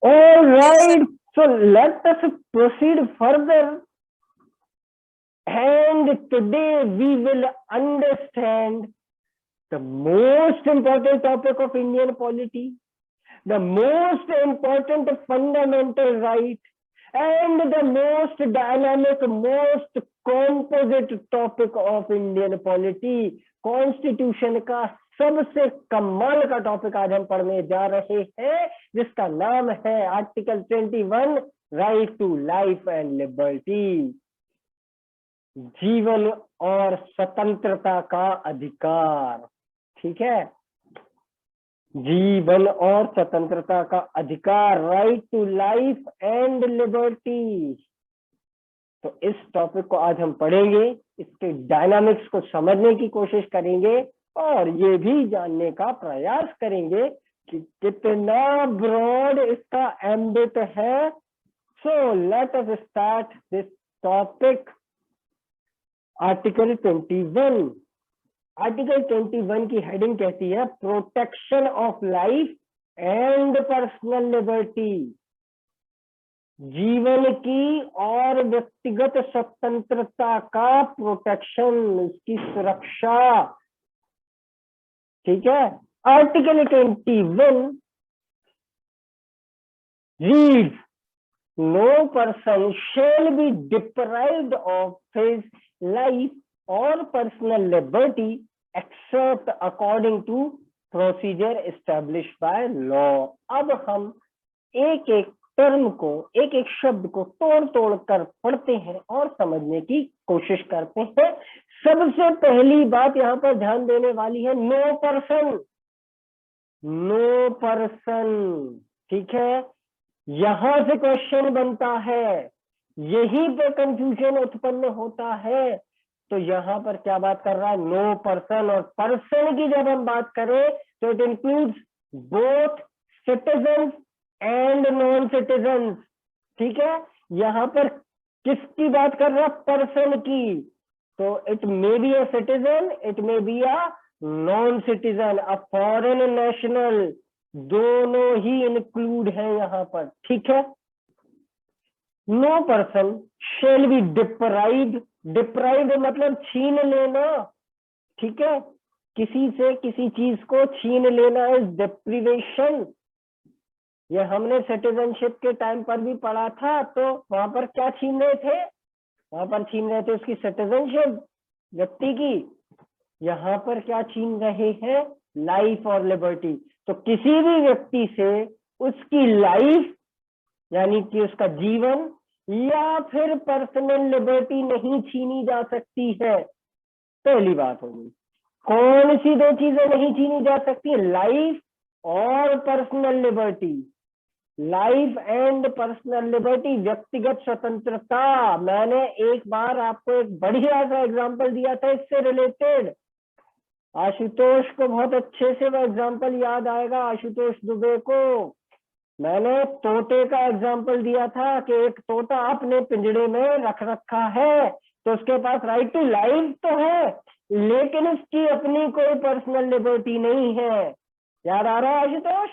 All right, so let us proceed further. And today we will understand the most important topic of Indian polity, the most important fundamental right, and the most dynamic, most composite topic of Indian polity, constitution का सबसे कमाल का topic आज हम पढ़ने जा रहे हैं, जिसका नाम है article 21, right to life and liberty, जीवन और स्वतंत्रता का अधिकार। ठीक है, जीवन और स्वतंत्रता का अधिकार, right to life and liberty. तो इस टॉपिक को आज हम पढ़ेंगे, इसके डायनामिक्स को समझने की कोशिश करेंगे और ये भी जानने का प्रयास करेंगे कि कितना ब्रॉड इसका एम्बिट है। So let us start this topic. Article 21, article 21 की हेडिंग कहती है protection of life and personal liberty, जीवन की और व्यक्तिगत स्वतंत्रता का प्रोटेक्शन, उसकी सुरक्षा। ठीक है, article 21 reads, no person shall be deprived of his life और personal liberty except according to procedure established by law. अब हम एक एक टर्म को, एक एक शब्द को तोड़ तोड़ कर पढ़ते हैं और समझने की कोशिश करते हैं। सबसे पहली बात यहाँ पर ध्यान देने वाली है, नो पर्सन, नो पर्सन। ठीक है, यहां से क्वेश्चन बनता है, यहीं पे कंफ्यूजन उत्पन्न होता है। तो यहाँ पर क्या बात कर रहा है, नो पर्सन। और पर्सन की जब हम बात करें तो it includes both citizen and non citizen. ठीक है, यहाँ पर किसकी बात कर रहा है, पर्सन की। तो it may be a citizen, it may be a non citizen, a foreign national, दोनों ही इंक्लूड है यहाँ पर। ठीक है, no person shall be deprived, deprived मतलब छीन लेना। ठीक है, किसी से किसी चीज को छीन लेना इज डिप्रीवेशन। ये हमने सिटीजनशिप के टाइम पर भी पढ़ा था। तो वहां पर क्या छीन रहे थे, वहां पर छीन रहे थे उसकी सिटीजनशिप, व्यक्ति की। यहाँ पर क्या छीन रहे हैं, लाइफ और लिबर्टी। तो किसी भी व्यक्ति से उसकी लाइफ यानी कि उसका जीवन या फिर पर्सनल लिबर्टी नहीं छीनी जा सकती है। पहली बात होगी, कौन सी दो चीजें नहीं छीनी जा सकती, लाइफ और personal liberty. Life and personal liberty, व्यक्तिगत स्वतंत्रता। मैंने एक बार आपको एक बढ़िया सा एग्जांपल दिया था इससे रिलेटेड, आशुतोष को बहुत अच्छे से वो एग्जांपल याद आएगा, आशुतोष दुबे को। मैंने तोते का एग्जांपल दिया था कि एक तोता अपने पिंजड़े में रख रखा है, तो उसके पास राइट टू लाइफ तो है, लेकिन उसकी अपनी कोई पर्सनल लिबर्टी नहीं है। याद आ रहा है आशुतोष,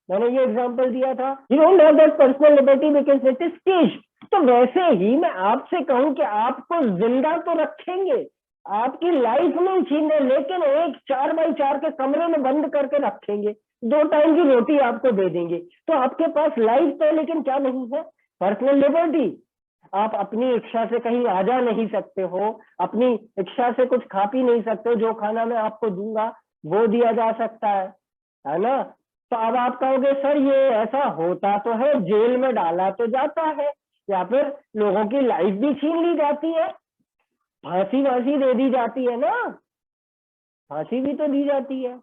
मैंने ये एग्जांपल दिया था, you don't have that personal liberty because it is caged. तो वैसे ही मैं आपसे कहूं कि आपको जिंदा तो रखेंगे, आपकी लाइफ नहीं छीन रहे, लेकिन एक 4x4 के कमरे में बंद करके रखेंगे, 2 टाइम की रोटी आपको दे देंगे। तो आपके पास लाइफ तो, लेकिन क्या नहीं है, पर्सनल लिबर्टी। आप अपनी इच्छा से कहीं आ जा नहीं सकते हो, अपनी इच्छा से कुछ खा पी नहीं सकते हो, जो खाना मैं आपको दूंगा वो दिया जा सकता है ना। तो अब आप कहोगे सर ये ऐसा होता तो है, जेल में डाला तो जाता है, या फिर लोगों की लाइफ भी छीन ली जाती है, फांसी वांसी दे दी जाती है ना, फांसी भी तो दी जाती है।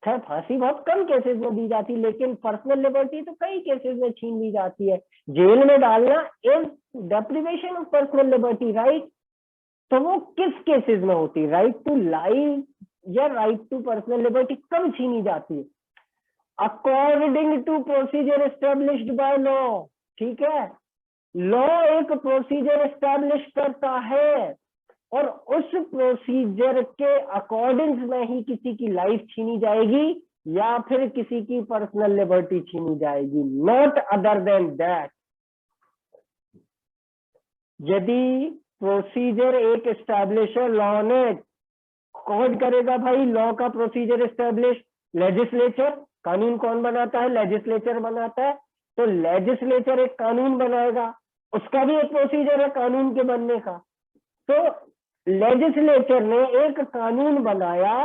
खैर फांसी बहुत कम केसेस में दी जाती है, लेकिन पर्सनल लिबर्टी तो कई केसेस में छीन ली जाती है। जेल में डालना is deprivation of personal liberty, right. तो वो किस केसेस में होती है, राइट टू लाइफ या राइट टू पर्सनल लिबर्टी कब छीनी जाती है, according to procedure established by law. ठीक है, लॉ एक प्रोसीजर एस्टेब्लिश करता है और उस प्रोसीजर के अकॉर्डिंग में ही किसी की लाइफ छीनी जाएगी या फिर किसी की पर्सनल लिबर्टी छीनी जाएगी, नॉट अदर देन दैट। यदि प्रोसीजर एक एस्टैब्लिशर लॉ ने, कौन करेगा भाई लॉ का प्रोसीजर एस्टैब्लिश? लेजिस्लेचर। कानून कौन बनाता है? लेजिस्लेचर बनाता है। तो लेजिस्लेचर एक कानून बनाएगा, उसका भी एक प्रोसीजर है कानून के बनने का। तो लेजिस्लेचर ने एक कानून बनाया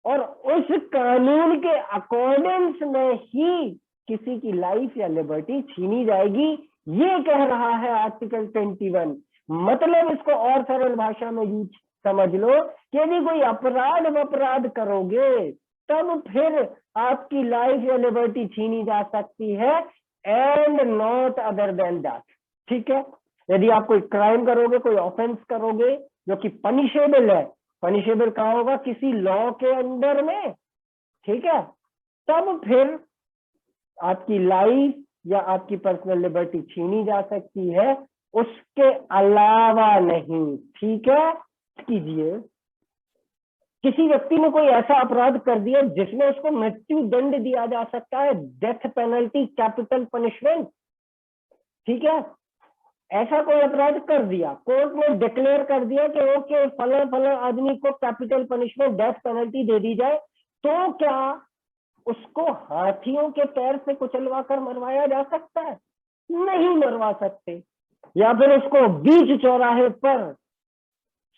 और उस कानून के अकॉर्डेंस में ही किसी की लाइफ या लिबर्टी छीनी जाएगी, ये कह रहा है आर्टिकल 21। मतलब इसको और सरल भाषा में यूज समझ लो कि यदि कोई अपराध करोगे तब फिर आपकी लाइफ या लिबर्टी छीनी जा सकती है, and not other than that. ठीक है, यदि आप कोई क्राइम करोगे, कोई ऑफेंस करोगे जो कि पनिशेबल है, पनिशेबल कहाँ होगा? किसी लॉ के अंडर में। ठीक है, तब फिर आपकी लाइफ या आपकी पर्सनल लिबर्टी छीनी जा सकती है, उसके अलावा नहीं। ठीक है, कीजिए किसी व्यक्ति ने कोई ऐसा अपराध कर दिया जिसमें उसको मृत्यु दंड दिया जा सकता है, डेथ पेनल्टी, कैपिटल पनिशमेंट। ठीक है, ऐसा कोई अपराध कर दिया, कोर्ट ने डिक्लेयर कर दिया कि ओके फला फला आदमी को कैपिटल पनिशमेंट, डेथ पेनल्टी दे दी जाए, तो क्या उसको हाथियों के पैर से कुचलवा कर मरवाया जा सकता है? नहीं मरवा सकते। या फिर उसको बीच चौराहे पर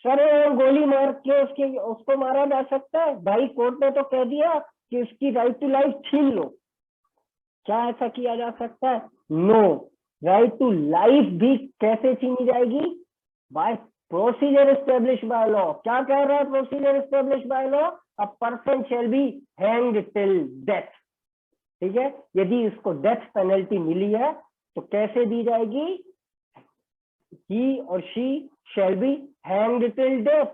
सरे गोली मार के उसको मारा जा सकता है? भाई कोर्ट ने तो कह दिया कि उसकी राइट टू लाइफ छीन लो, क्या ऐसा किया जा सकता है? नो। राइट टू लाइफ भी कैसे छीनी जाएगी? By procedure establish by law. क्या कह रहा है procedure establish by law? A person shall be hanged till death. ठीक है, यदि इसको डेथ पेनल्टी मिली है तो कैसे दी जाएगी? ही और she shell be hanged till death,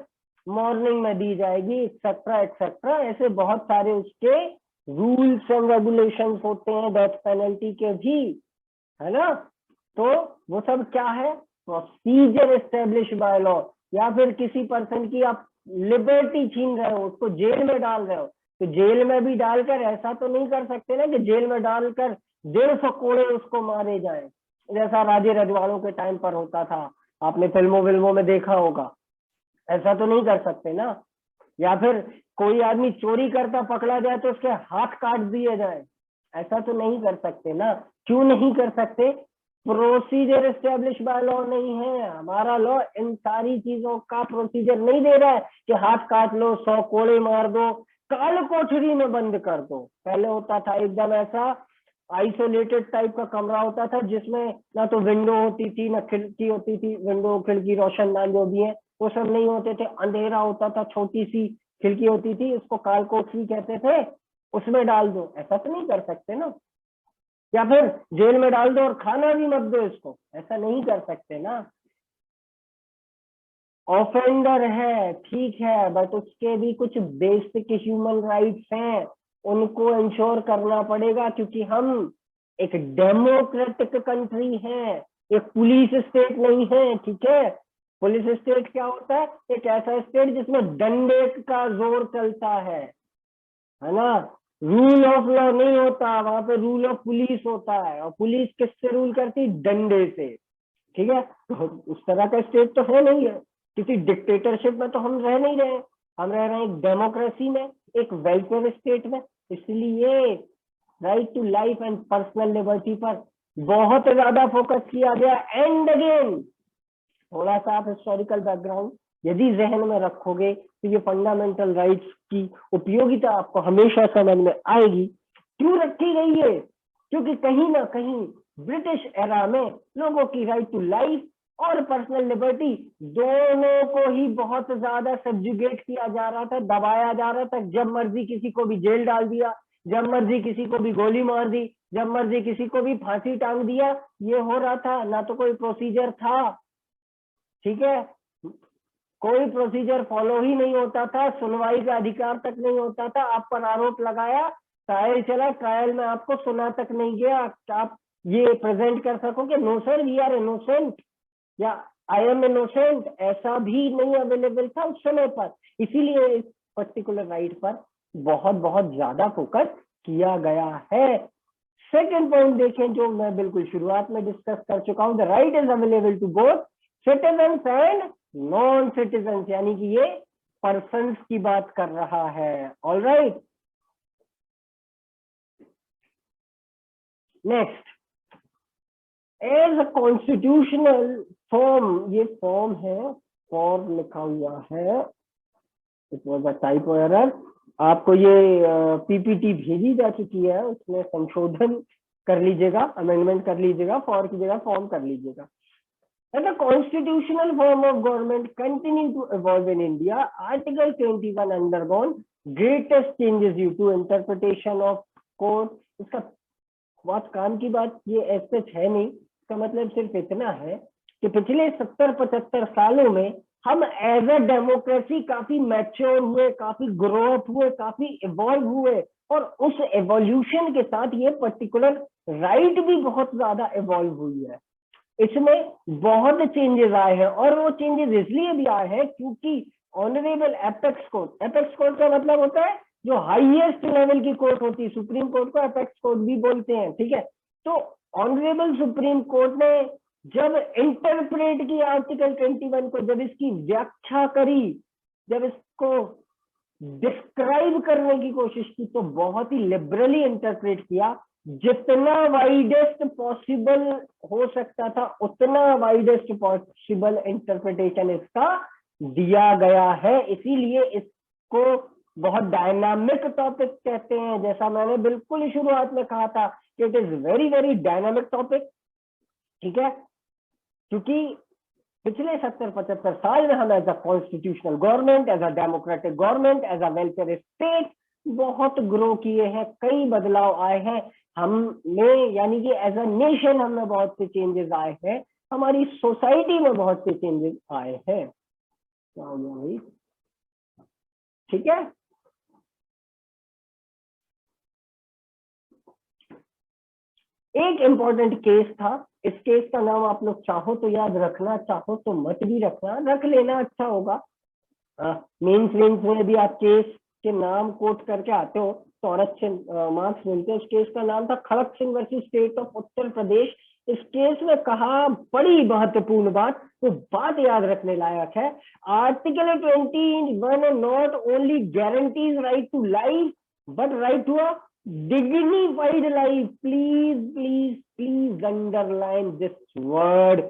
morning में दी जाएगी, एक्सेट्रा एक्सेट्रा। ऐसे बहुत सारे उसके रूल्स एंड रेगुलेशंस होते हैं डेथ पेनल्टी के भी, है ना। तो वो सब क्या है? Procedure establish by law. या फिर किसी पर्सन की आप लिबर्टी छीन रहे हो, उसको जेल में डाल रहे हो, तो जेल में भी डालकर ऐसा तो नहीं कर सकते ना कि जेल में डालकर 150 कोड़े उसको मारे जाए, जैसा राजे रजवाड़ों के टाइम पर होता था, आपने फिल्मों विल्मों में देखा होगा। ऐसा तो नहीं कर सकते ना। या फिर कोई आदमी चोरी करता पकड़ा जाए तो उसके हाथ काट दिए जाए, ऐसा तो नहीं कर सकते ना। क्यों नहीं कर सकते? प्रोसीजर एस्टेब्लिश बाय लॉ नहीं है। हमारा लॉ इन सारी चीजों का प्रोसीजर नहीं दे रहा है कि हाथ काट लो, 100 कोड़े मार दो, काल कोठरी में बंद कर दो। पहले होता था एकदम ऐसा आइसोलेटेड टाइप का कमरा होता था जिसमें ना तो विंडो होती थी ना खिड़की होती थी, विंडो खिड़की रोशनदान जो भी है वो सब नहीं होते थे, अंधेरा होता था, छोटी सी खिड़की होती थी, उसको काल कोठरी कहते थे, उसमें डाल दो। ऐसा तो नहीं कर सकते ना। या फिर जेल में डाल दो और खाना भी मत दो इसको, ऐसा नहीं कर सकते ना। ऑफेंडर है ठीक है, बट उसके भी कुछ बेसिक ह्यूमन राइट्स हैं, उनको इंश्योर करना पड़ेगा, क्योंकि हम एक डेमोक्रेटिक कंट्री है, एक पुलिस स्टेट नहीं है। ठीक है, पुलिस स्टेट क्या होता है? एक ऐसा स्टेट जिसमें डंडे का जोर चलता है ना। रूल ऑफ लॉ नहीं होता वहां पे, रूल ऑफ पुलिस होता है, और पुलिस किससे रूल करती? डंडे से। ठीक है, तो उस तरह का स्टेट तो है नहीं है, किसी डिक्टेटरशिप में तो हम रह नहीं रहे, हम रह रहे हैं एक डेमोक्रेसी में, एक वेलफेयर स्टेट में। इसलिए right to life and personal liberty पर बहुत ज्यादा फोकस किया गया। एंड अगेन थोड़ा सा आप हिस्टोरिकल बैकग्राउंड यदि जहन में रखोगे तो ये फंडामेंटल राइट्स की उपयोगिता आपको हमेशा समझ में आएगी। क्यों रखी गई है? क्योंकि कहीं ना कहीं ब्रिटिश एरा में लोगों की राइट टू लाइफ और पर्सनल लिबर्टी दोनों को ही बहुत ज्यादा सब्जुगेट किया जा रहा था, दबाया जा रहा था। जब मर्जी किसी को भी जेल डाल दिया, जब मर्जी किसी को भी गोली मार दी, जब मर्जी किसी को भी फांसी टांग दिया, ये हो रहा था। ना तो कोई प्रोसीजर था, ठीक है, कोई प्रोसीजर फॉलो ही नहीं होता था, सुनवाई का अधिकार तक नहीं होता था। आप पर आरोप लगाया, ट्रायल चला, ट्रायल में आपको सुना तक नहीं गया, आप ये प्रेजेंट कर सको कि no sir we are innocent या आई एम इनोसेंट, ऐसा भी नहीं अवेलेबल था उस समय पर। इसीलिए इस पर्टिकुलर राइट पर बहुत बहुत ज्यादा फोकस किया गया है। सेकंड पॉइंट देखें जो मैं बिल्कुल शुरुआत में डिस्कस कर चुका हूं, the right is available to both citizens and non citizens, यानी कि ये पर्सन्स की बात कर रहा है। All right, next, as a constitutional form, ये फॉर्म है, फॉर्म लिखा हुआ है, it was a typo error. आपको ये पीपीटी भेजी जा चुकी है, उसमें संशोधन कर लीजिएगा, अमेंडमेंट कर लीजिएगा, फॉर की जगह फॉर्म कर लीजिएगा। And the constitutional form of government continue to evolve in India. Article 21 undergone greatest changes due to interpretation of court. इसका बहुत काम की बात ये ऐसे है नहीं, इसका मतलब सिर्फ इतना है कि पिछले 70-75 सालों में हम एज अ डेमोक्रेसी काफी मैच्योर हुए, काफी ग्रो अप हुए, काफी इवॉल्व हुए, और उस एवोल्यूशन के साथ ये पर्टिकुलर राइट भी बहुत ज्यादा इवॉल्व हुई है। इसमें बहुत चेंजेस आए हैं, और वो चेंजेस इसलिए भी आए हैं क्योंकि honourable apex court, apex court का मतलब होता है जो हाईएस्ट लेवल की कोर्ट होती है, सुप्रीम कोर्ट को एपेक्स कोर्ट भी बोलते हैं, ठीक है। तो ऑनरेबल सुप्रीम कोर्ट ने जब इंटरप्रेट की आर्टिकल 21 को, जब इसकी व्याख्या करी, जब इसको डिस्क्राइब करने की कोशिश की, तो बहुत ही लिबरली इंटरप्रेट किया, जितना वाइडेस्ट पॉसिबल हो सकता था उतना वाइडेस्ट पॉसिबल इंटरप्रिटेशन इसका दिया गया है। इसीलिए इसको बहुत डायनामिक टॉपिक कहते हैं, जैसा मैंने बिल्कुल शुरुआत में कहा था कि it is very very dynamic topic, ठीक है। क्योंकि पिछले 70-75 साल में हम as a constitutional government, as a democratic government, as a welfare state बहुत ग्रो किए हैं, कई बदलाव आए हैं हमें, यानी कि एज अ नेशन हमें बहुत से चेंजेस आए हैं, हमारी सोसाइटी में बहुत से चेंजेस आए हैं। क्या हो गया भाई, ठीक है। एक इंपॉर्टेंट केस था, इस केस का नाम आप लोग चाहो तो याद रखना, चाहो तो मत भी रखना, रख लेना अच्छा होगा। मेंस में भी आप केस के नाम कोट करके आते हो तो और अच्छे मार्क्स मिलते हैं। इस केस का नाम था खड़क Singh versus state of Uttar Pradesh. इस केस में कहा बड़ी महत्वपूर्ण बात, वो बात याद रखने लायक है, article 21 not only guarantees right to life but right to a dignified life. Please underline this word,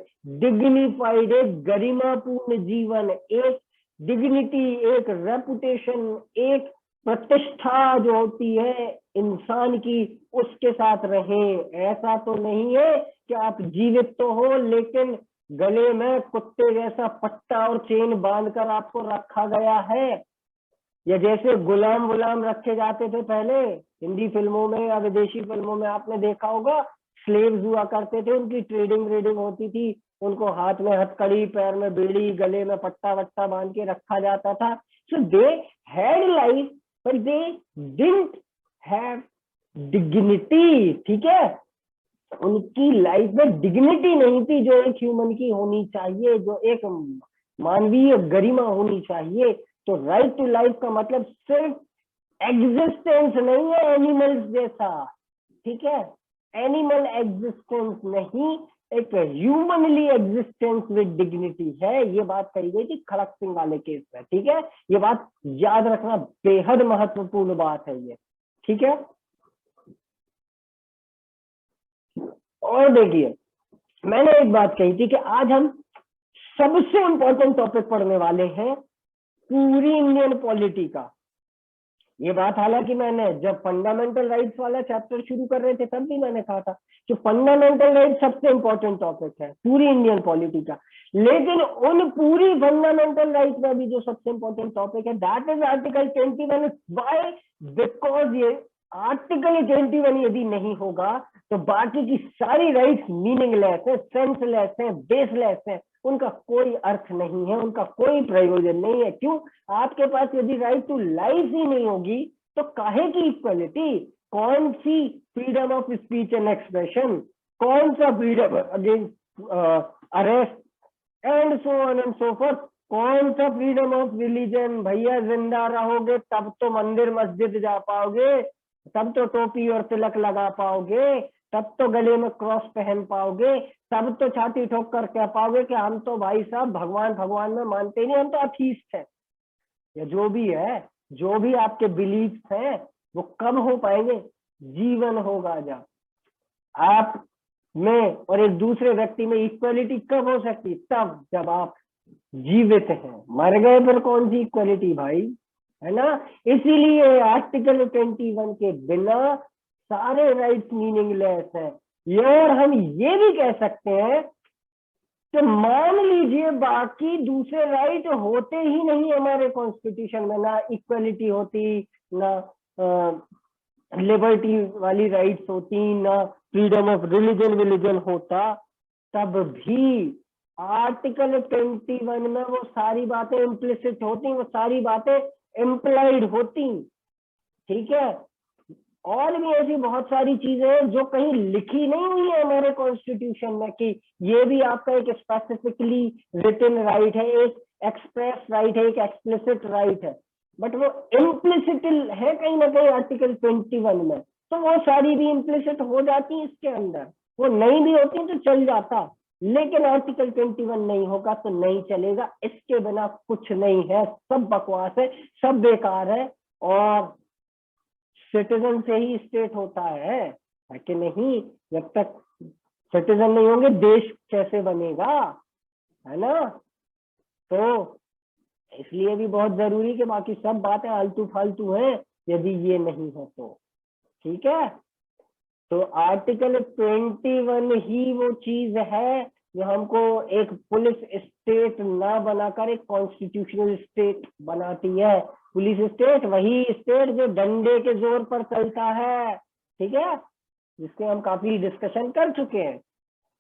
dignified। एक गरिमापूर्ण जीवन, एक डिग्निटी, एक रेपुटेशन, एक प्रतिष्ठा जो होती है इंसान की, उसके साथ रहें। ऐसा तो नहीं है कि आप जीवित तो हो लेकिन गले में कुत्ते जैसा पट्टा और चेन बांधकर आपको रखा गया है, या जैसे गुलाम रखे जाते थे पहले हिंदी फिल्मों में या विदेशी फिल्मों में, आपने देखा होगा, स्लेव्स हुआ करते थे, उनकी ट्रेडिंग होती थी, उनको हाथ में हथकड़ी, पैर में बीड़ी, गले में पट्टा वट्टा बांध के रखा जाता था। So they had life but they didn't have dignity, ठीक है। उनकी लाइफ में डिग्निटी नहीं थी जो एक ह्यूमन की होनी चाहिए, जो एक मानवीय गरिमा होनी चाहिए। तो राइट टू लाइफ का मतलब सिर्फ एग्जिस्टेंस नहीं है एनिमल्स जैसा, ठीक है, एनिमल एग्जिस्टेंस नहीं, एक ह्यूमनली एग्जिस्टेंस विद डिग्निटी है। ये बात कही गई थी खड़क सिंह वाले केस में, ठीक है। ये बात याद रखना, बेहद महत्वपूर्ण बात है ये, ठीक है। और देखिए, मैंने एक बात कही थी कि आज हम सबसे इंपॉर्टेंट टॉपिक पढ़ने वाले हैं, पूरी इंडियन पॉलिटी का। ये बात हालांकि मैंने जब फंडामेंटल राइट्स वाला चैप्टर शुरू कर रहे थे तब भी मैंने कहा था कि फंडामेंटल राइट सबसे इंपॉर्टेंट टॉपिक है पूरी इंडियन पॉलिटी का, लेकिन उन पूरी फंडामेंटल राइट में भी जो सबसे इंपॉर्टेंट टॉपिक है that is article 21। Why? Because ये आर्टिकल 21 यदि नहीं होगा तो बाकी की सारी राइट्स मीनिंगलेस है, सेंसलेस है, बेसलेस है, उनका कोई अर्थ नहीं है, उनका कोई प्रयोजन नहीं है। क्यों? आपके पास यदि राइट टू लाइफ ही नहीं होगी तो काहे की इक्वलिटी? कौन सी freedom of speech and expression, कौन सा freedom against arrest and so on and so forth, कौन सा फ्रीडम ऑफ रिलीजन? भैया जिंदा रहोगे तब तो मंदिर मस्जिद जा पाओगे, तब तो टोपी और तिलक लगा पाओगे, तब तो गले में क्रॉस पहन पाओगे, तब तो छाती ठोक कर कह पाओगे कि हम तो भाई साहब भगवान भगवान में मानते नहीं, हम तो अथीस्ट है, या जो भी है, जो भी आपके बिलीफ है, वो कब हो पाएंगे? जीवन होगा जब। आप में और एक दूसरे व्यक्ति में इक्वलिटी कब हो सकती? तब जब आप जीवित हैं। मर गए पर कौन सी इक्वलिटी भाई, है ना? इसीलिए आर्टिकल 21 के बिना सारे राइट्स मीनिंगलेस हैं। और हम ये भी कह सकते हैं कि मान लीजिए बाकी दूसरे राइट होते ही नहीं हमारे कॉन्स्टिट्यूशन में, ना इक्वलिटी होती, ना लिबर्टी वाली राइट्स होती, ना फ्रीडम ऑफ रिलीजन होता, तब भी आर्टिकल 21 में वो सारी बातें इम्प्लिसिट होती, वो सारी बातें इम्प्लाइड होती। ठीक है? और भी ऐसी बहुत सारी चीजें हैं जो कहीं लिखी नहीं हुई है हमारे कॉन्स्टिट्यूशन में कि ये भी आपका एक स्पेसिफिकली रिटन राइट है, एक एक्सप्रेस राइट है, एक एक्सप्लिसिट राइट है, बट वो इम्प्लिसिट है कहीं ना कहीं आर्टिकल 21 में। तो वो सारी भी इम्प्लिसिट हो जाती है इसके अंदर, वो नहीं भी होती तो चल जाता, लेकिन आर्टिकल 21 नहीं होगा तो नहीं चलेगा। इसके बिना कुछ नहीं है, सब बकवास है, सब बेकार है। और सिटीजन से ही स्टेट होता है कि नहीं? जब तक सिटीजन नहीं होंगे देश कैसे बनेगा, है ना? तो इसलिए भी बहुत जरूरी कि बाकी सब बातें आलतू फालतू हैं यदि ये नहीं है तो। ठीक है? तो आर्टिकल 21 ही वो चीज है जो हमको एक पुलिस स्टेट ना बनाकर एक कॉन्स्टिट्यूशनल स्टेट बनाती है। पुलिस स्टेट वही स्टेट जो डंडे के जोर पर चलता है, ठीक है, जिसके हम काफी डिस्कशन कर चुके हैं,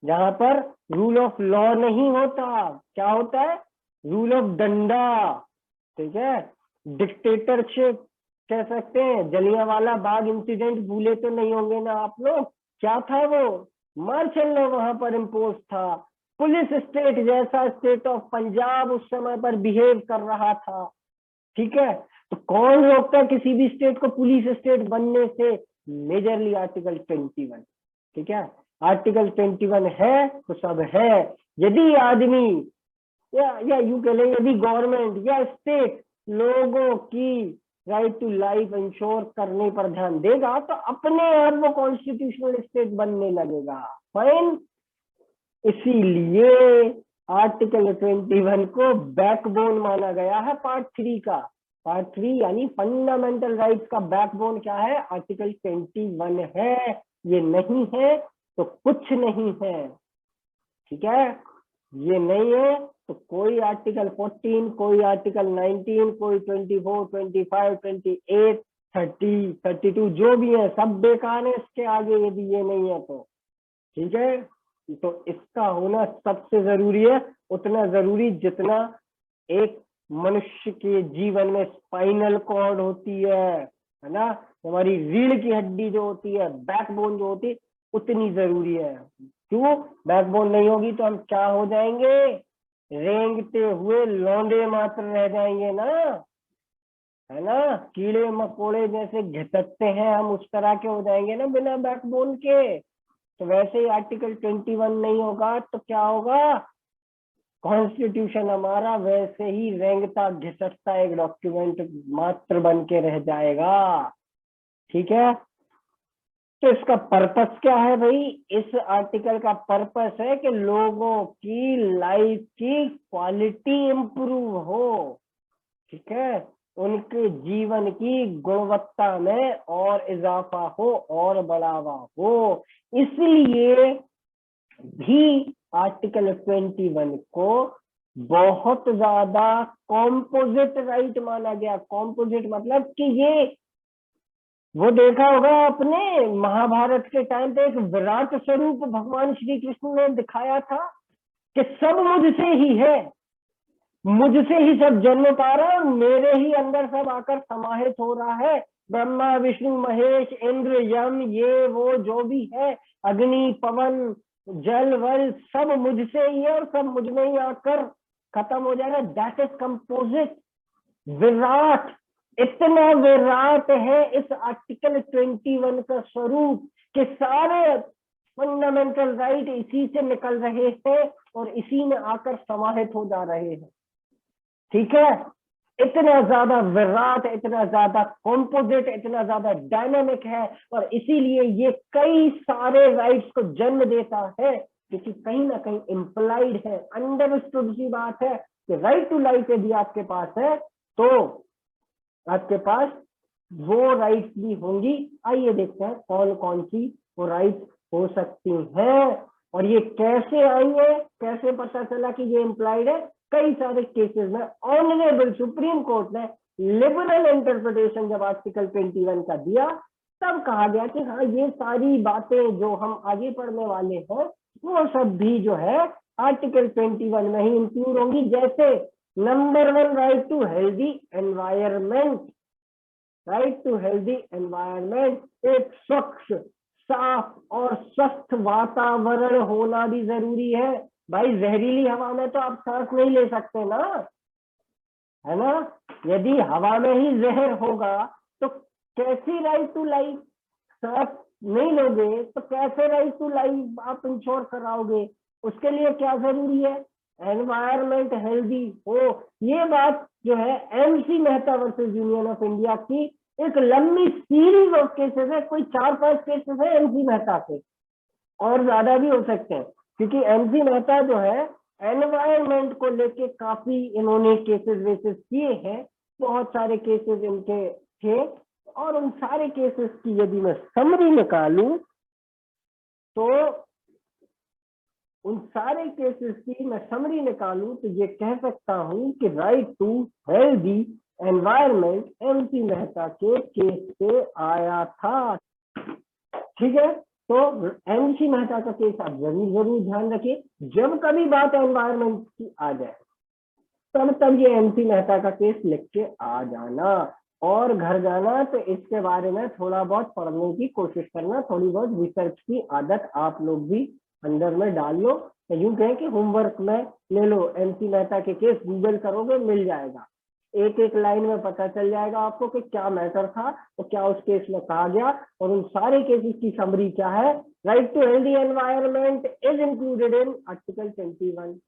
जहां पर रूल ऑफ लॉ नहीं होता, क्या होता है? रूल ऑफ डंडा। ठीक है? डिक्टेटरशिप कह सकते हैं। जलियांवाला बाग इंसिडेंट भूले तो नहीं होंगे ना आप लोग? क्या था वो? मार्शल लॉ वहां पर इम्पोज था। पुलिस स्टेट जैसा स्टेट ऑफ पंजाब उस समय पर बिहेव कर रहा था। ठीक है? तो कौन रोकता है किसी भी स्टेट को पुलिस स्टेट बनने से? Majorly article 21। ठीक है? आर्टिकल 21 है तो सब है। यदि आदमी या यूं कह लें, यदि गवर्नमेंट या स्टेट लोगों की राइट टू लाइफ इंश्योर करने पर ध्यान देगा तो अपने आप वो कॉन्स्टिट्यूशनल स्टेट बनने लगेगा। फाइन। इसीलिए आर्टिकल 21 को बैकबोन माना गया है पार्ट 3 का। पार्ट 3 यानी फंडामेंटल राइट्स का बैकबोन क्या है? आर्टिकल 21 है। ये नहीं है तो कुछ नहीं है। ठीक है? ये नहीं है तो कोई आर्टिकल 14, कोई आर्टिकल 19, कोई 24, 25, 28, 30, 32 जो भी है सब बेकार है इसके आगे, यदि ये नहीं है तो। ठीक है? तो इसका होना सबसे जरूरी है, उतना जरूरी जितना एक मनुष्य के जीवन में स्पाइनल कॉर्ड होती है ना, हमारी रीढ़ की हड्डी जो होती है, बैकबोन जो होती है, उतनी जरूरी है। क्यों? बैकबोन नहीं होगी तो हम क्या हो जाएंगे? रेंगते हुए लौंडे मात्र रह जाएंगे ना, है ना? कीड़े मकोड़े जैसे घिसकते हैं हम, उस तरह के हो जाएंगे ना बिना बैकबोन के। तो वैसे ही आर्टिकल 21 नहीं होगा तो क्या होगा? कॉन्स्टिट्यूशन हमारा वैसे ही रेंगता घिसकता एक डॉक्यूमेंट मात्र बन के रह जाएगा। ठीक है? तो इसका पर्पस क्या है भाई? इस आर्टिकल का पर्पस है कि लोगों की लाइफ की क्वालिटी इंप्रूव हो। ठीक है? उनके जीवन की गुणवत्ता में और इजाफा हो और बढ़ावा हो। इसलिए भी आर्टिकल 21 को बहुत ज्यादा कॉम्पोजिट राइट माना गया। कॉम्पोजिट मतलब कि ये, वो देखा होगा आपने महाभारत के टाइम पे एक विराट स्वरूप भगवान श्री कृष्ण ने दिखाया था कि सब मुझसे ही है, मुझसे ही सब जन्म पा रहा है, मेरे ही अंदर सब आकर समाहित हो रहा है। ब्रह्मा विष्णु महेश इंद्र यम ये वो जो भी है, अग्नि पवन जल वल सब मुझसे ही है और सब मुझ में ही आकर खत्म हो जाएगा। That is composite Virat. इतना विराट है इस आर्टिकल 21 का स्वरूप कि सारे फंडामेंटल राइट इसी से निकल रहे हैं और इसी में आकर समाहित हो जा रहे हैं। ठीक है, इतना ज्यादा विराट, इतना ज्यादा कॉम्पोजिट, इतना ज्यादा डायनामिक है और इसीलिए ये कई सारे राइट्स को जन्म देता है, क्योंकि कहीं ना कहीं इम्प्लाइड है, अंडरस्टूड सी बात है कि राइट टू लाइफ यदि आपके पास है तो आपके पास वो राइट्स भी होंगी। आइए देखते हैं कौन कौन सी वो राइट्स हो सकती हैं और ये कैसे आई है, कैसे पता चला कि ये इम्प्लाइड है। कई सारे केसेस में ऑनरेबल सुप्रीम कोर्ट ने लिबरल इंटरप्रिटेशन जब आर्टिकल 21 का दिया, तब कहा गया कि हाँ ये सारी बातें जो हम आगे पढ़ने वाले हैं वो सब भी जो है आर्टिकल 21 में ही इंक्लूड होंगी। जैसे number 1, right to healthy environment. Right to healthy environment, एक स्वच्छ, साफ और स्वस्थ वातावरण होना भी जरूरी है। भाई जहरीली हवा में तो आप सांस नहीं ले सकते ना, है ना। यदि हवा में ही जहर होगा तो कैसी राइट टू लाइफ, सांस नहीं लोगे तो कैसे राइट टू लाइफ आप इंश्योर कराओगे। उसके लिए क्या जरूरी है, एनवायरमेंट हेल्दी हो। ये बात जो है MC Mehta versus union of India की एक लंबी सीरीज ऑफ केसेस है, कोई 4-5 केसेस है एमसी मेहता के, और ज्यादा भी हो सकते हैं, क्योंकि एमसी मेहता जो है एनवायरमेंट को लेके काफी इन्होंने केसेस वेसेस किए हैं, बहुत सारे केसेस इनके थे। और उन सारे केसेस की यदि मैं समरी निकालूं तो उन सारे केसेस की मैं समरी निकालूं तो ये कह सकता हूं कि right to healthy environment MC Mehta के केस से आया था। ठीक है, तो एमसी मेहता का केस आप जरूर ध्यान रखिए, जब कभी बात एनवायरमेंट की आ जाए तब ये एमसी मेहता का केस लिख के आ जाना और घर जाना तो इसके बारे में थोड़ा बहुत पढ़ने की कोशिश करना, थोड़ी बहुत रिसर्च की आदत आप लोग भी अंदर में डाल लो। तो यूं कहें कि होमवर्क में ले लो, एमसी मेहता के केस गूगल करोगे मिल जाएगा, एक एक लाइन में पता चल जाएगा आपको कि क्या मैटर था तो क्या उस केस में कहा गया और उन सारे केसेस की समरी क्या है। Right to healthy environment is included in article 21।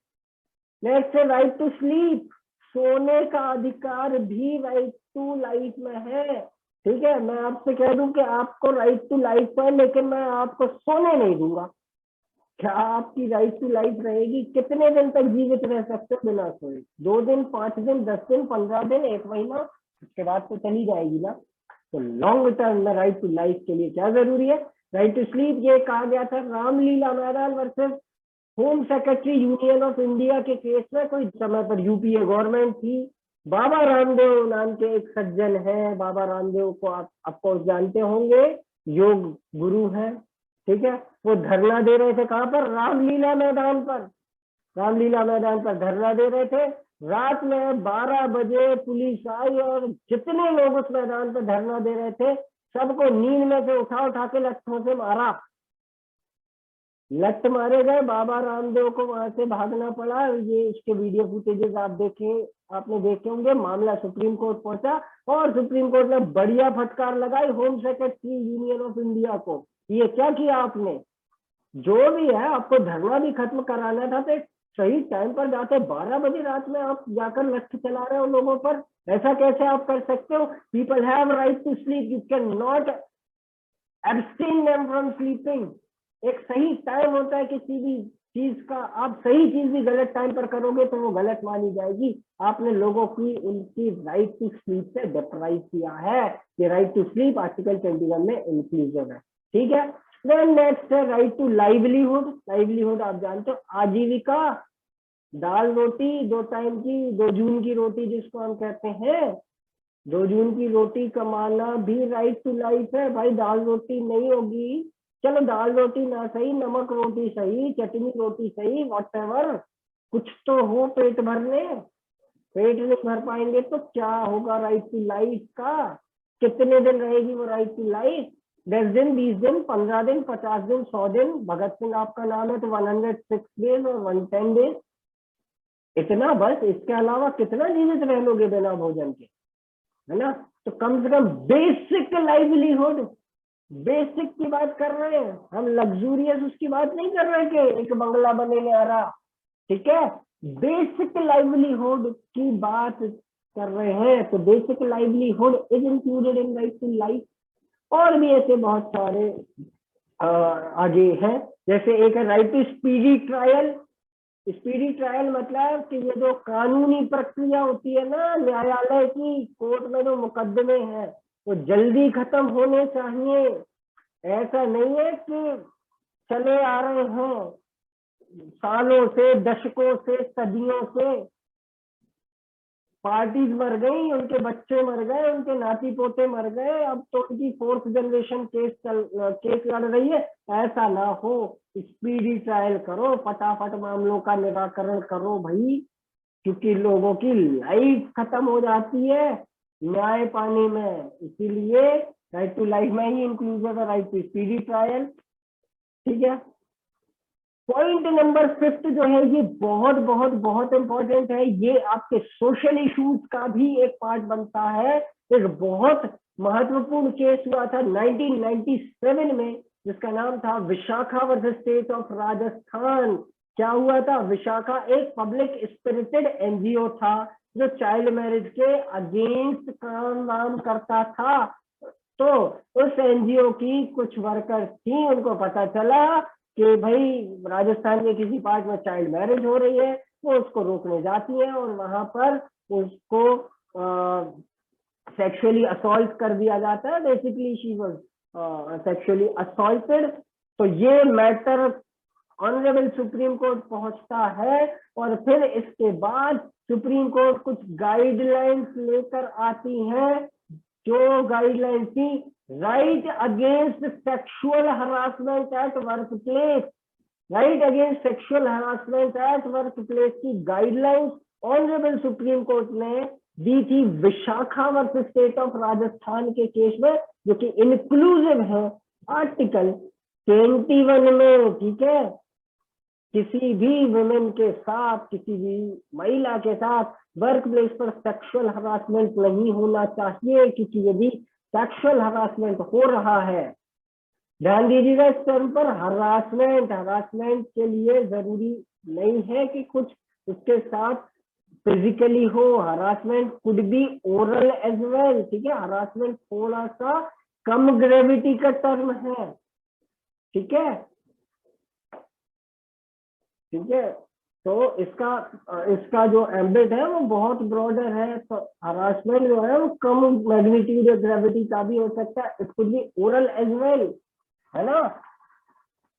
Next है राइट टू स्लीप, सोने का अधिकार भी राइट टू लाइफ में है। ठीक है, मैं आपसे कह दूं कि आपको राइट टू लाइफ है लेकिन मैं आपको सोने नहीं दूंगा। क्या आपकी राइट टू लाइफ रहेगी, कितने दिन तक जीवित रह सकते हो बिना सोए, 2 दिन, 5 दिन, 10 दिन, 15 दिन, 1 महीना, उसके बाद तो चली जाएगी ना। तो लॉन्ग टर्म में राइट टू लाइफ के लिए क्या जरूरी है, राइट टू स्लीप। ये कहा गया था रामलीला मैदान versus home secretary union of India के केस में। कोई समय पर यूपीए गवर्नमेंट थी, बाबा रामदेव नाम के एक सज्जन है, बाबा रामदेव को आप ऑफकोर्स जानते होंगे, योग गुरु है। ठीक है, वो धरना दे रहे थे कहां पर, रामलीला मैदान पर। रामलीला मैदान पर धरना दे रहे थे, रात में 12 बजे पुलिस आई और जितने लोग उस मैदान पर धरना दे रहे थे सबको नींद में से उठा के लट्ठों से मारा, लट मारे गए, बाबा रामदेव को वहां से भागना पड़ा। ये इसके वीडियो फुटेजेस आप आपने देखे होंगे। मामला सुप्रीम कोर्ट पहुंचा और सुप्रीम कोर्ट ने बढ़िया फटकार लगाई home secretary union of India को, ये क्या किया आपने, जो भी है आपको धरना भी खत्म कराना था तो सही टाइम पर जाते, 12 बजे रात में आप जाकर लठ चला रहे हो लोगों पर, ऐसा कैसे आप कर सकते हो। People have right to sleep, you can not abstain them from sleeping. एक सही टाइम होता है किसी भी चीज का, आप सही चीज भी गलत टाइम पर करोगे तो वो गलत मानी जाएगी। आपने लोगों की उनकी राइट टू स्लीप से डिप्राइव किया है। ये राइट टू स्लीप आर्टिकल 21 में इंक्लूसिव है। ठीक है, देन नेक्स्ट है राइट टू लाइवलीहुड। लाइवलीहुड आप जानते हो, आजीविका, दाल रोटी 2 टाइम की, 2 जून की रोटी जिसको हम कहते हैं, 2 जून की रोटी कमाना भी राइट टू लाइफ है। भाई दाल रोटी नहीं होगी, चलो दाल रोटी ना सही, नमक रोटी सही, चटनी रोटी सही, वॉटएवर, कुछ तो हो पेट भरने। पेट नहीं भर पाएंगे तो क्या होगा राइट टू लाइफ का, कितने दिन रहेगी वो राइट टू लाइफ, 10 दिन, 20 दिन, 15 दिन, 50 दिन, 100 दिन। भगत सिंह आपका नाम है तो 106 डेज और 110 डेज, इतना बस। इसके अलावा कितना जीवित रह लोगे बिना भोजन के, है ना। तो कम से कम बेसिक लाइवलीहुड, बेसिक की बात कर रहे हैं हम, लग्जूरियस उसकी बात नहीं कर रहे कि एक बंगला बने ले आ रहा, ठीक है, बेसिक लाइवलीहुड की बात कर रहे हैं। तो basic livelihood is included in right to life. और भी ऐसे बहुत सारे आगे हैं, जैसे एक है right to speedy trial. Speedy trial मतलब कि ये जो कानूनी प्रक्रिया होती है ना न्यायालय की, कोर्ट में जो मुकदमे हैं वो जल्दी खत्म होने चाहिए। ऐसा नहीं है कि चले आ रहे हैं सालों से, दशकों से, सदियों से, पार्टीज मर गई, उनके बच्चे मर गए, उनके नाती पोते मर गए, अब तो उनकी 4th जनरेशन केस लड़ रही है। ऐसा ना हो, स्पीडी ट्रायल करो, फटाफट मामलों का निराकरण करो भाई, क्योंकि लोगों की लाइफ खत्म हो जाती है न्याय पाने में। इसीलिए राइट टू लाइफ में ही इंक्लूसिव है राइट टू स्पीडी ट्रायल, ठीक है। पॉइंट नंबर 5 जो है ये बहुत बहुत बहुत इंपॉर्टेंट है, ये आपके सोशल इश्यूज का भी एक पार्ट बनता है। एक बहुत महत्वपूर्ण केस हुआ था 1997 में, जिसका नाम था Vishakha versus state of Rajasthan. क्या हुआ था? विशाखा एक पब्लिक स्पिरिटेड एनजीओ था जो चाइल्ड मैरिज के अगेंस्ट काम करता था। तो उस एनजीओ की कुछ वर्कर्स थी, उनको पता चला कि भाई राजस्थान के किसी पार्ट में चाइल्ड मैरिज हो रही है, वो उसको रोकने जाती है और वहां पर उसको सेक्सुअली असॉल्ट कर दिया जाता है। Basically she was sexually assaulted. तो ये मैटर ऑनरेबल सुप्रीम कोर्ट पहुंचता है और फिर इसके बाद सुप्रीम कोर्ट कुछ गाइडलाइंस लेकर आती है, जो गाइडलाइंस थी right against sexual harassment at work place. Right against sexual harassment at work place की गाइडलाइंस ऑनरेबल सुप्रीम कोर्ट ने दी थी Vishakha versus state of Rajasthan के केस में, जो कि इंक्लूसिव है आर्टिकल 21 में, ठीक है। किसी भी वुमेन के साथ, किसी भी महिला के साथ वर्क प्लेस पर सेक्सुअल हरासमेंट नहीं होना चाहिए, क्योंकि यदि सेक्सुअल हरासमेंट हो रहा है, ध्यान दीजिएगा इस टर्म पर, हरासमेंट के लिए जरूरी नहीं है कि कुछ उसके साथ फिजिकली हो, harassment could be oral as well, ठीक है। हरासमेंट थोड़ा सा कम ग्रेविटी का टर्म है, ठीक है, ठीक है। तो इसका जो एम्बिट है वो बहुत ब्रॉडर है। तो हरासमेंट जो है वो कम मैग्नीट्यूड या ग्रेविटी का भी हो सकता है, it could be oral as well, है ना।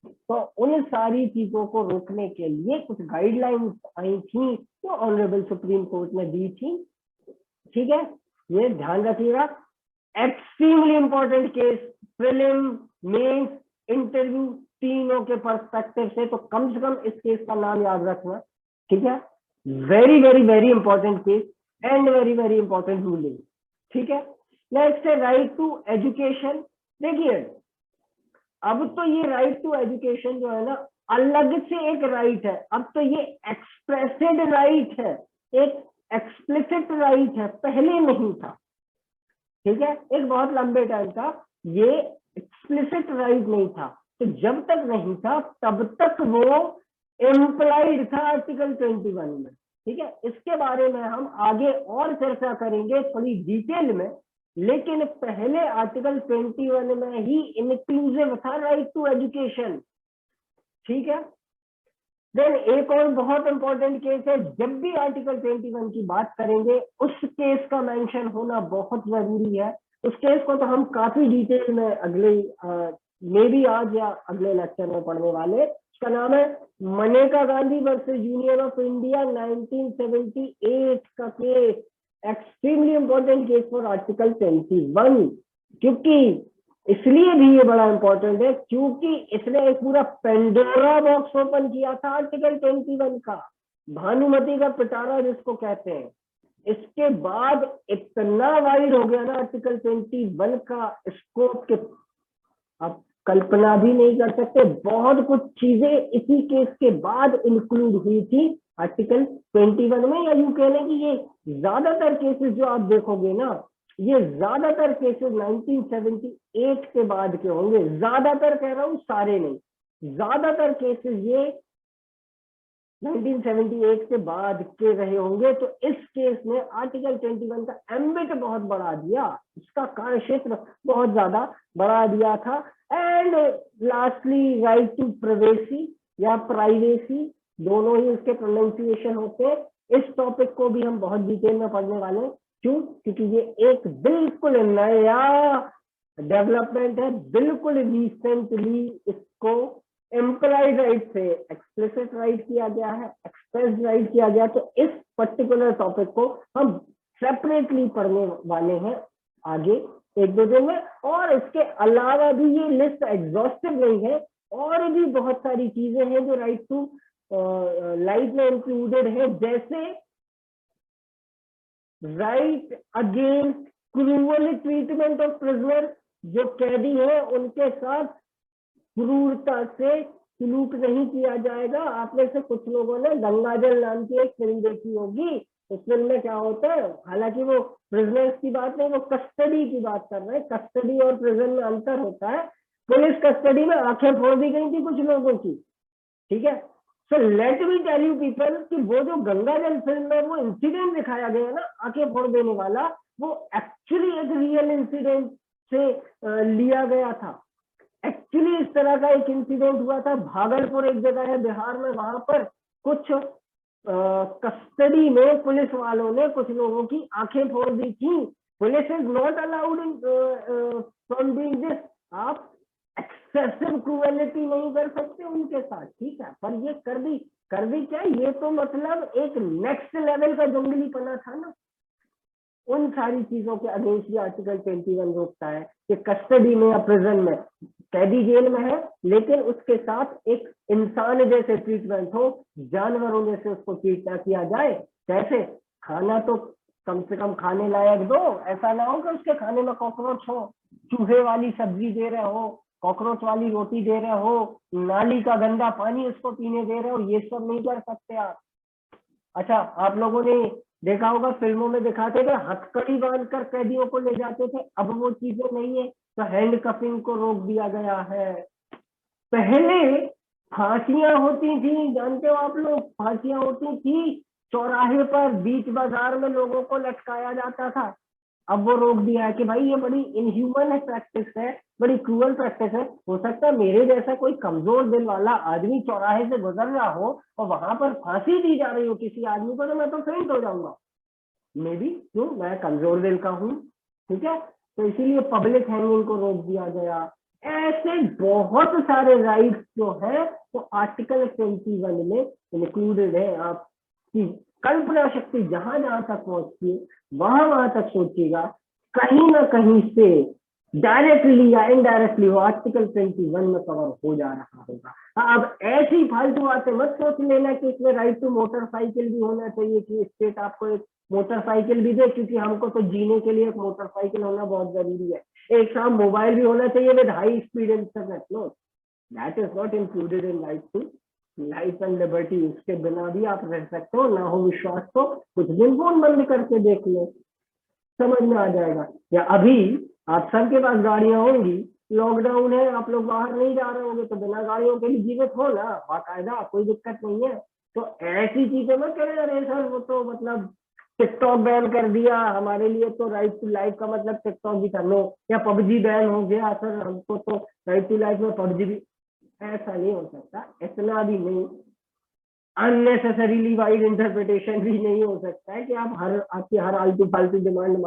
तो उन सारी चीजों को रोकने के लिए कुछ गाइडलाइंस आई थी तो ऑनरेबल सुप्रीम कोर्ट ने दी थी, ठीक है। ये ध्यान रखिएगा, extremely important case, prelim, mains, interview तीनों के पर्सपेक्टिव से। तो कम से कम इस केस का नाम याद रखना, ठीक है। Very very very important case and very very important ruling, ठीक है। नेक्स्ट है राइट टू एजुकेशन। देखिए अब तो ये राइट टू एजुकेशन जो है ना अलग से एक राइट है, अब तो ये एक्सप्रेसेड राइट है, एक एक्सप्लिसिट राइट है, पहले नहीं था, ठीक है। एक बहुत लंबे टाइम था ये एक्सप्लिसिट राइट नहीं था। तो जब तक नहीं था तब तक वो इम्प्लाइड था आर्टिकल 21 में, ठीक है। इसके बारे में हम आगे और चर्चा करेंगे थोड़ी डिटेल में, लेकिन पहले आर्टिकल 21 में ही इंक्लूसिव था राइट टू एजुकेशन, ठीक है। देन एक और बहुत इंपॉर्टेंट केस है, जब भी आर्टिकल 21 की बात करेंगे उस केस का मेंशन होना बहुत जरूरी है। उस केस को तो हम काफी डिटेल में अगले मे भी आज या अगले लेक्चर में पढ़ने वाले। उसका नाम है Maneka Gandhi versus union of India 1978 का case, extremely important case for article 21। क्योंकि इसलिए भी ये बड़ा इंपॉर्टेंट है क्योंकि इसने एक पूरा पेंडोरा बॉक्स ओपन किया था आर्टिकल 21 का, भानुमति का पिटारा जिसको कहते हैं। इसके बाद इतना वाइड हो गया ना आर्टिकल 21 का स्कोप के आप कल्पना भी नहीं कर सकते। बहुत कुछ चीजें इसी केस के बाद इंक्लूड हुई थी आर्टिकल 21 में, या यूं कहने की ये ज्यादातर केसेस जो आप देखोगे ना ये ज्यादातर केसेस 1978 के बाद के होंगे, ज्यादातर कह रहा हूं, सारे नहीं, ज्यादातर केसेस ये 1978 के बाद के रहे होंगे। तो इस केस में आर्टिकल 21 का एम्बिट बहुत बढ़ा दिया, इसका कार्य क्षेत्र बहुत ज्यादा बढ़ा दिया था। And lastly right to privacy या प्राइवेसी, दोनों ही इसके प्रोनाउंसिएशन होते हैं। इस टॉपिक को भी हम बहुत डिटेल में पढ़ने वाले हैं। क्यों? क्योंकि ये एक बिल्कुल नया डेवलपमेंट है, बिल्कुल रिसेंटली इसको एम्प्लॉयड राइट से एक्सप्लिसिट राइट किया गया है, एक्सप्रेस राइट किया गया। तो इस पर्टिकुलर टॉपिक को हम सेपरेटली पढ़ने वाले हैं आगे एक दो दिन में। और इसके अलावा भी ये लिस्ट एग्जॉस्टिव नहीं है, और भी बहुत सारी चीजें हैं जो राइट टू लाइफ में इंक्लूडेड है, जैसे right against cruel treatment of prisoner, जो कैदी है उनके साथ क्रूरता से सलूक नहीं किया जाएगा। आप में से कुछ लोगों ने गंगाजल नाम की एक फिल्म देखी होगी। उस फिल्म में क्या होता है, हालांकि वो प्रिजनर्स की बात नहीं, वो कस्टडी की बात कर रहे हैं। कस्टडी और प्रिजन में अंतर होता है। पुलिस कस्टडी में आंखें फोड़ दी गई थी कुछ लोगों की, ठीक है। So let me tell you people कि वो जो गंगाजल फिल्म में वो इंसिडेंट दिखाया गया ना, आंखें फोड़ देने वाला, वो एक्चुअली एक रियल इंसिडेंट से लिया गया था। एक्चुअली इस तरह का एक इंसिडेंट हुआ था, भागलपुर एक जगह है बिहार में, वहां पर कुछ कस्टडी में पुलिस वालों ने कुछ लोगों की आंखें फोड़ दी थी। Police is not allowed from doing this. आप एक्सेसिव क्रूएलिटी नहीं कर सकते उनके साथ, ठीक है, पर ये कर दी क्या, ये तो मतलब एक नेक्स्ट लेवल का जंगलीपना था ना। उन सारी चीजों के अगेंस्ट भी आर्टिकल 21 रोकता है कि कस्टडी में या प्रिजन में, कैदी जेल में है लेकिन उसके साथ एक इंसान जैसे ट्रीटमेंट हो, जानवरों जैसे उसको ट्रीट ना किया जाए। कैसे? खाना तो कम से कम खाने लायक दो, ऐसा ना हो कि उसके खाने में कॉकरोच हो, चूहे वाली सब्जी दे रहे हो, कॉकरोच वाली रोटी दे रहे हो, नाली का गंदा पानी उसको पीने दे रहे हो, ये सब नहीं कर सकते आप। अच्छा, आप लोगों ने देखा होगा फिल्मों में दिखाते थे हथकड़ी बांधकर कैदियों को ले जाते थे, अब वो चीजें नहीं है। तो हैंड कपिंग को रोक दिया गया है। पहले फांसियां होती थी, जानते हो आप लोग, फांसियां होती थी चौराहे पर, बीच बाजार में लोगों को लटकाया जाता था। अब वो रोक दिया है कि भाई ये बड़ी इनह्यूमन है प्रैक्टिस है, बड़ी क्रूअल प्रैक्टिस है। हो सकता है मेरे जैसा कोई कमजोर दिल वाला आदमी चौराहे से गुजर रहा हो और वहां पर फांसी दी जा रही हो किसी आदमी को, तो मैं तो फेंट हो जाऊंगा मे बी, क्यों, मैं कमजोर दिल का हूँ, ठीक है। तो इसीलिए पब्लिक हैंगिंग को रोक दिया गया। ऐसे बहुत सारे राइट्स जो है वो आर्टिकल 21 में इंक्लूडेड है। आपकी कल्पना शक्ति जहां जहां तक पहुंचती है वहां तक सोचिएगा, कहीं ना कहीं से डायरेक्टली या इनडायरेक्टली वो आर्टिकल 21 में कवर हो जा रहा होगा। अब ऐसी फालतू बातें मत सोच लेना कि इसमें राइट टू मोटरसाइकिल भी होना चाहिए कि स्टेट आपको एक मोटरसाइकिल भी दे, क्योंकि हमको तो जीने के लिए एक मोटरसाइकिल होना बहुत जरूरी है। एक साथ मोबाइल भी होना चाहिए with high speed internet. No, that is not included in right to life and liberty. उसके बिना भी आप रह सकते हो, ना हो विश्वास तो कुछ दिन फोन बंद करके देख लो, समझ में आ जाएगा। या अभी आप सबके पास गाड़ियां होंगी, लॉकडाउन है, आप लोग बाहर नहीं जा रहे होंगे, तो बिना गाड़ियों के भी जीवित हो ना बाकायदा, कोई दिक्कत नहीं है। तो ऐसी चीजें मत करें, अरे सर वो तो मतलब टिकटॉक बैन कर दिया हमारे लिए, तो राइट टू लाइफ का मतलब टिकटॉक भी कर लो, या पबजी बैन हो गया सर हमको तो राइट टू लाइफ में पबजी भी। ऐसा नहीं हो सकता, इतना भी नहीं, अननेसेसरीली वाइड इंटरप्रिटेशन भी नहीं हो सकता है कि आप आपकी हर आलतू फालतू डिमांड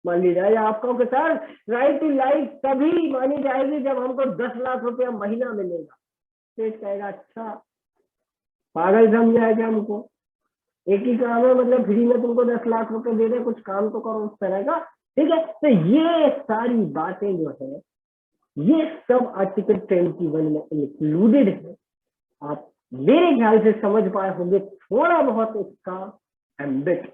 मान ली जाए। या आप कहो कि सर राइट टू लाइफ तभी मानी जाएगी जब हमको 10 लाख रुपया महीना मिलेगा। स्टेट कहेगा अच्छा पागल समझा क्या हमको, एक ही काम है, मतलब फ्री में तुमको 10 लाख रुपए दे दे, कुछ काम तो करो उस तरह का, ठीक है। तो ये सारी बातें जो है ये सब आर्टिकल 21 में इंक्लूडेड है। आप मेरे ख्याल से समझ पाए होंगे थोड़ा बहुत इसका एम्बिट।